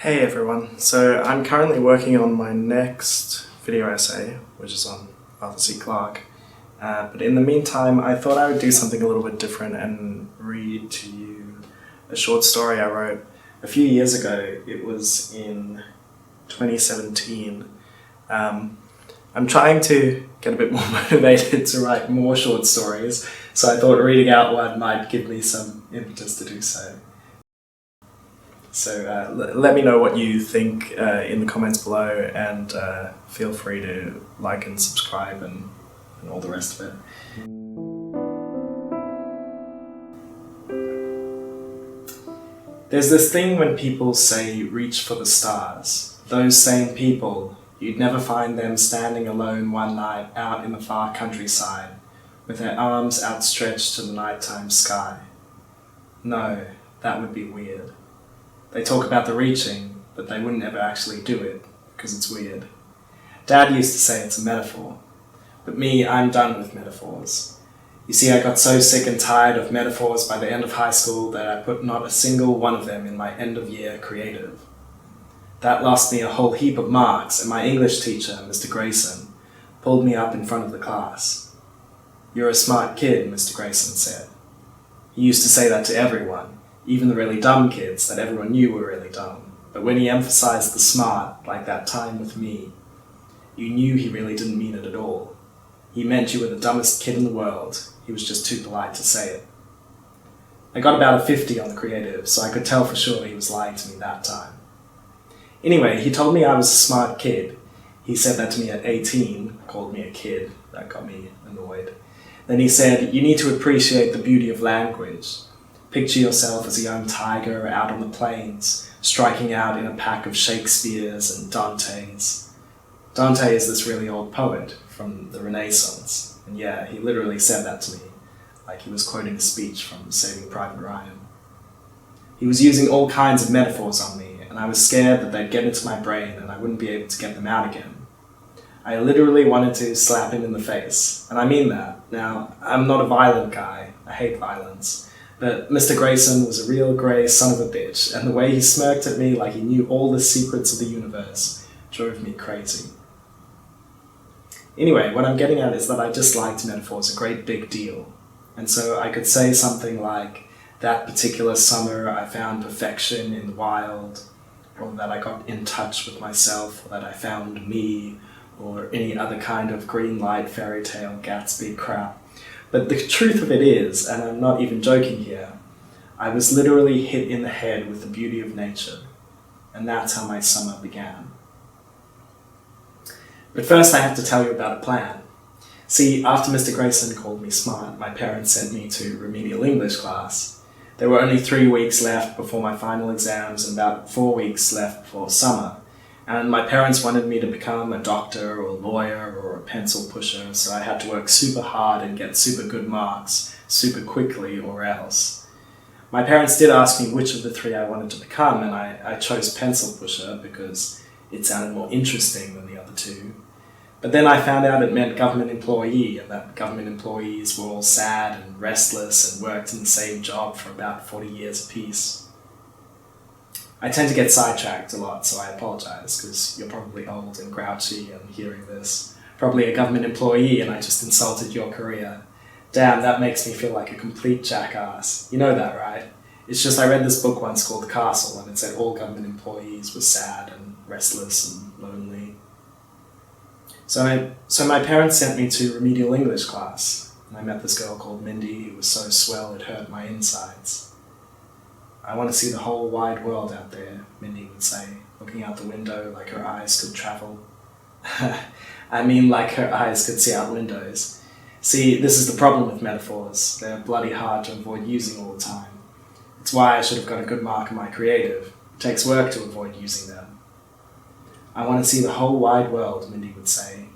Hey everyone, so I'm currently working on my next video essay, which is on Arthur C. Clarke. But in the meantime, I thought I would do something a little bit different and read to you a short story I wrote a few years ago. It was in 2017. I'm trying to get a bit more motivated to write more short stories, so I thought reading out one might give me some impetus to do so. So let me know what you think in the comments below, and feel free to like and subscribe and all the rest of it. There's this thing when people say reach for the stars. Those same people, you'd never find them standing alone one night out in the far countryside with their arms outstretched to the nighttime sky. No, that would be weird. They talk about the reaching, but they wouldn't ever actually do it, because it's weird. Dad used to say it's a metaphor, but me, I'm done with metaphors. You see, I got so sick and tired of metaphors by the end of high school that I put not a single one of them in my end-of-year creative. That lost me a whole heap of marks, and my English teacher, Mr. Grayson, pulled me up in front of the class. "You're a smart kid," Mr. Grayson said. He used to say that to everyone. Even the really dumb kids that everyone knew were really dumb. But when he emphasized the smart, like that time with me, you knew he really didn't mean it at all. He meant you were the dumbest kid in the world. He was just too polite to say it. I got about a 50 on the creative, so I could tell for sure he was lying to me that time. Anyway, he told me I was a smart kid. He said that to me at 18, called me a kid. That got me annoyed. Then he said, "You need to appreciate the beauty of language. Picture yourself as a young tiger out on the plains, striking out in a pack of Shakespeare's and Dante's." Dante is this really old poet from the Renaissance, and yeah, he literally said that to me, like he was quoting a speech from Saving Private Ryan. He was using all kinds of metaphors on me, and I was scared that they'd get into my brain and I wouldn't be able to get them out again. I literally wanted to slap him in the face, and I mean that. Now, I'm not a violent guy, I hate violence. But Mr. Grayson was a real grey son of a bitch, and the way he smirked at me like he knew all the secrets of the universe drove me crazy. Anyway, what I'm getting at is that I disliked metaphors a great big deal. And so I could say something like, that particular summer I found perfection in the wild, or that I got in touch with myself, or that I found me, or any other kind of green light fairy tale Gatsby crap. But the truth of it is, and I'm not even joking here, I was literally hit in the head with the beauty of nature. And that's how my summer began. But first I have to tell you about a plan. See, after Mr. Grayson called me smart, my parents sent me to remedial English class. There were only 3 weeks left before my final exams and about 4 weeks left before summer. And my parents wanted me to become a doctor or a lawyer or a pencil pusher, so I had to work super hard and get super good marks super quickly or else. My parents did ask me which of the 3 I wanted to become, and I chose pencil pusher because it sounded more interesting than the other 2. But then I found out it meant government employee, and that government employees were all sad and restless and worked in the same job for about 40 years apiece. I tend to get sidetracked a lot, so I apologize, because you're probably old and grouchy and hearing this. Probably a government employee and I just insulted your career. Damn, that makes me feel like a complete jackass. You know that, right? It's just I read this book once called The Castle, and it said all government employees were sad and restless and lonely. So my parents sent me to remedial English class, and I met this girl called Mindy who was so swell it hurt my insides. "I want to see the whole wide world out there," Mindy would say, looking out the window like her eyes could travel. I mean like her eyes could see out windows. See, this is the problem with metaphors. They're bloody hard to avoid using all the time. It's why I should have got a good mark in my creative. It takes work to avoid using them. "I want to see the whole wide world," Mindy would say.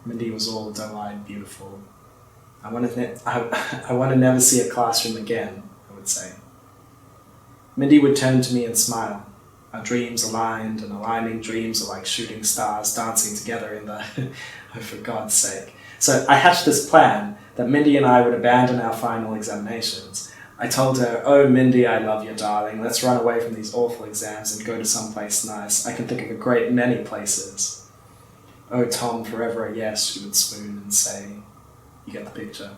Mindy was all doe-eyed beautiful. I want to never see a classroom again," I would say. Mindy would turn to me and smile. Our dreams aligned, and aligning dreams are like shooting stars dancing together in the... Oh, for God's sake. So I hatched this plan that Mindy and I would abandon our final examinations, I told her, "Oh, Mindy, I love you, darling. Let's run away from these awful exams and go to someplace nice. I can think of a great many places." "Oh, Tom, forever a yes," she would swoon and say. You get the picture.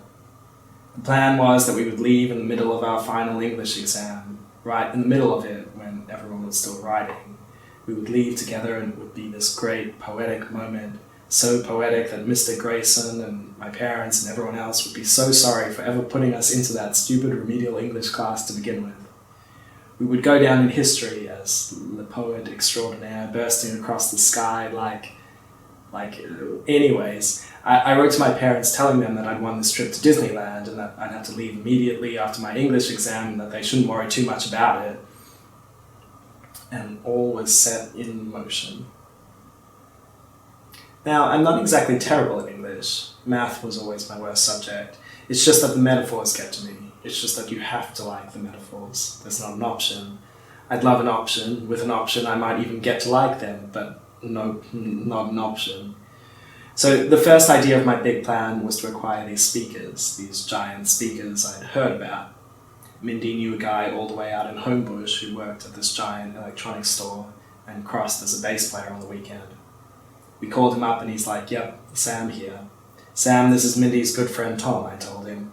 The plan was that we would leave in the middle of our final English exam, right in the middle of it when everyone was still writing. We would leave together and it would be this great poetic moment, so poetic that Mr. Grayson and my parents and everyone else would be so sorry for ever putting us into that stupid remedial English class to begin with. We would go down in history as le poet extraordinaire bursting across the sky anyways, I wrote to my parents telling them that I'd won this trip to Disneyland and that I'd have to leave immediately after my English exam and that they shouldn't worry too much about it. And all was set in motion. Now, I'm not exactly terrible at English. Math was always my worst subject. It's just that the metaphors get to me. It's just that you have to like the metaphors. There's not an option. I'd love an option. With an option, I might even get to like them, but no, not an option. So the first idea of my big plan was to acquire these speakers, these giant speakers I'd heard about. Mindy knew a guy all the way out in Homebush who worked at this giant electronics store and crossed as a bass player on the weekend. We called him up and he's like, "Yep, Sam here." "Sam, this is Mindy's good friend Tom," I told him.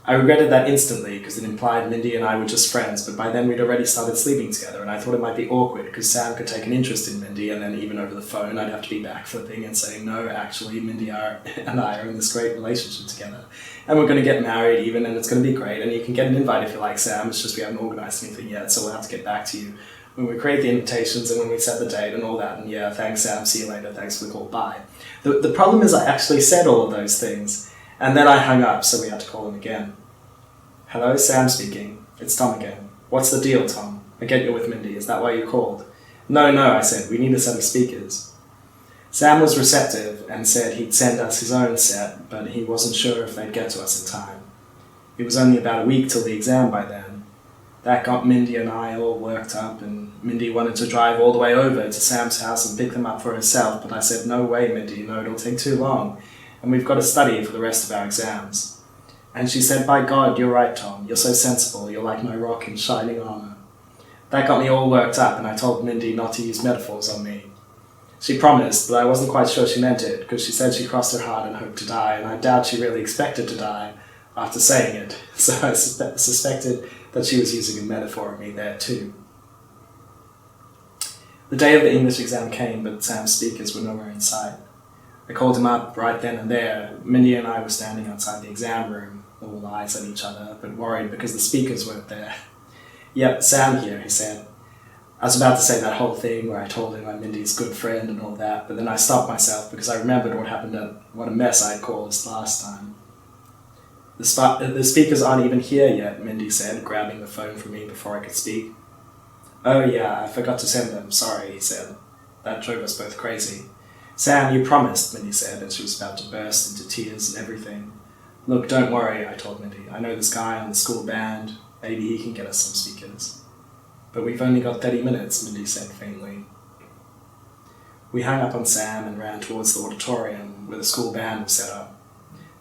I regretted that instantly because it implied Mindy and I were just friends, but by then we'd already started sleeping together and I thought it might be awkward because Sam could take an interest in Mindy and then even over the phone I'd have to be backflipping and saying, "No, actually, Mindy and I are in this great relationship together and we're going to get married even and it's going to be great and you can get an invite if you like, Sam, it's just we haven't organised anything yet so we'll have to get back to you when we create the invitations and when we set the date and all that and yeah, thanks Sam, see you later, thanks for the call, bye." The problem is I actually said all of those things and then I hung up so we had to call him again. "Hello, Sam speaking. It's Tom again. What's the deal, Tom? I get you're with Mindy. Is that why you called?" No, I said. "We need a set of speakers." Sam was receptive and said he'd send us his own set, but he wasn't sure if they'd get to us in time. It was only about a week till the exam by then. That got Mindy and I all worked up, and Mindy wanted to drive all the way over to Sam's house and pick them up for herself, but I said, "No way, Mindy, no, it'll take too long, and we've got to study for the rest of our exams." And she said, "By God, you're right, Tom. You're so sensible. You're like my rock in shining armour." That got me all worked up, and I told Mindy not to use metaphors on me. She promised, but I wasn't quite sure she meant it, because she said she crossed her heart and hoped to die, and I doubt she really expected to die after saying it, so I suspected that she was using a metaphor of me there too. The day of the English exam came, but Sam's speakers were nowhere in sight. I called him up right then and there. Mindy and I were standing outside the exam room, all eyes at each other, but worried because the speakers weren't there. "Yep, Sam here," he said. I was about to say that whole thing where I told him I'm Mindy's good friend and all that, but then I stopped myself because I remembered what a mess I'd caused last time. The speakers aren't even here yet," Mindy said, grabbing the phone from me before I could speak. "Oh yeah, I forgot to send them, sorry," he said. That drove us both crazy. "Sam, you promised," Mindy said, and she was about to burst into tears and everything. "Look, don't worry," I told Mindy. "I know this guy on the school band. Maybe he can get us some speakers." "But we've only got 30 minutes, Mindy said faintly. We hung up on Sam and ran towards the auditorium where the school band was set up.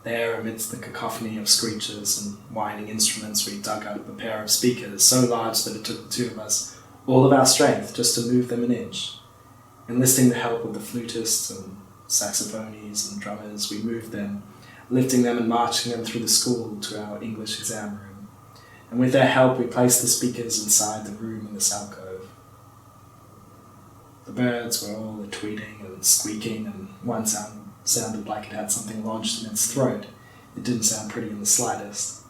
There, amidst the cacophony of screeches and whining instruments, we dug up a pair of speakers so large that it took the two of us all of our strength just to move them an inch. Enlisting the help of the flutists and saxophones and drummers, we moved them, lifting them and marching them through the school to our English exam room. And with their help, we placed the speakers inside the room in this alcove. The birds were all tweeting and squeaking, and one sounded like it had something lodged in its throat. It didn't sound pretty in the slightest.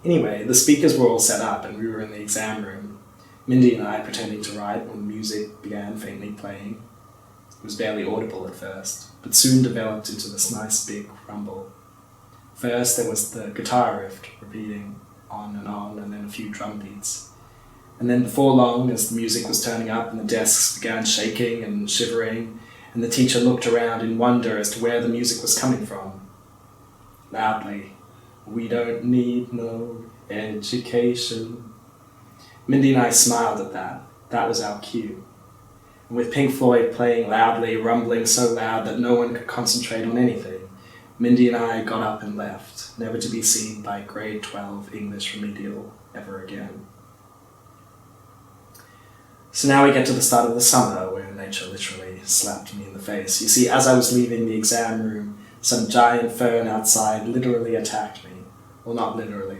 Anyway, the speakers were all set up, and we were in the exam room, Mindy and I pretending to write when the music began faintly playing. It was barely audible at first, but soon developed into this nice big rumble. First there was the guitar riff repeating on, and then a few drum beats. And then before long, as the music was turning up and the desks began shaking and shivering, and the teacher looked around in wonder as to where the music was coming from. Loudly, "We don't need no education." Mindy and I smiled at that. That was our cue. And with Pink Floyd playing loudly, rumbling so loud that no one could concentrate on anything, Mindy and I got up and left, never to be seen by grade 12 English remedial ever again. So now we get to the start of the summer, where nature literally slapped me in the face. You see, as I was leaving the exam room, some giant fern outside literally attacked me. Well, not literally.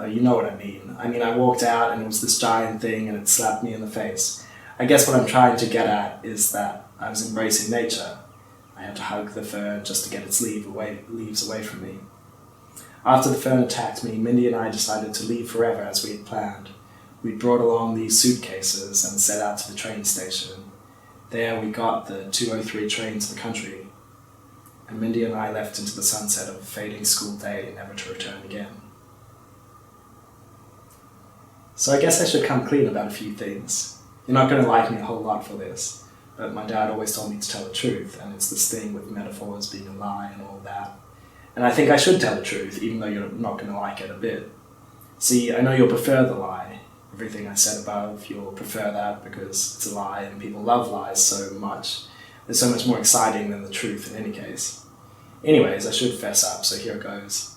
You know what I mean. I walked out and it was this giant thing and it slapped me in the face. I guess what I'm trying to get at is that I was embracing nature. I had to hug the fern just to get its leaves away from me. After the fern attacked me, Mindy and I decided to leave forever as we had planned. We brought along these suitcases and set out to the train station. There we got the 2:03 train to the country, and Mindy and I left into the sunset of a fading school day, never to return again. So I guess I should come clean about a few things. You're not going to like me a whole lot for this, but my dad always told me to tell the truth, and it's this thing with metaphors being a lie and all that. And I think I should tell the truth, even though you're not going to like it a bit. See, I know you'll prefer the lie. Everything I said above, you'll prefer that because it's a lie and people love lies so much. They're so much more exciting than the truth in any case. Anyways, I should fess up, so here it goes.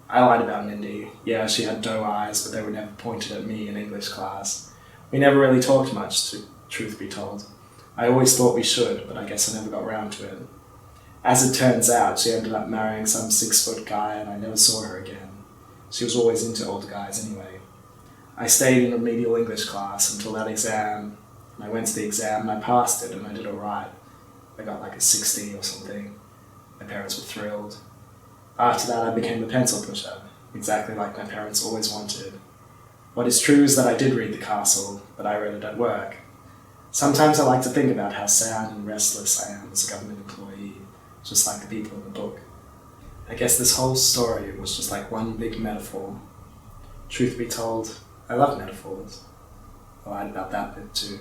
I lied about Mindy. Yeah, she had doe eyes, but they were never pointed at me in English class. We never really talked much, truth be told. I always thought we should, but I guess I never got round to it. As it turns out, she ended up marrying some 6-foot guy and I never saw her again. She was always into older guys anyway. I stayed in remedial English class until that exam, and I went to the exam and I passed it and I did alright. I got like a 60 or something. My parents were thrilled. After that I became a pencil pusher, exactly like my parents always wanted. What is true is that I did read The Castle, but I read it at work. Sometimes I like to think about how sad and restless I am as a government employee, just like the people in the book. I guess this whole story was just like one big metaphor. Truth be told, I love metaphors. I lied about that bit too.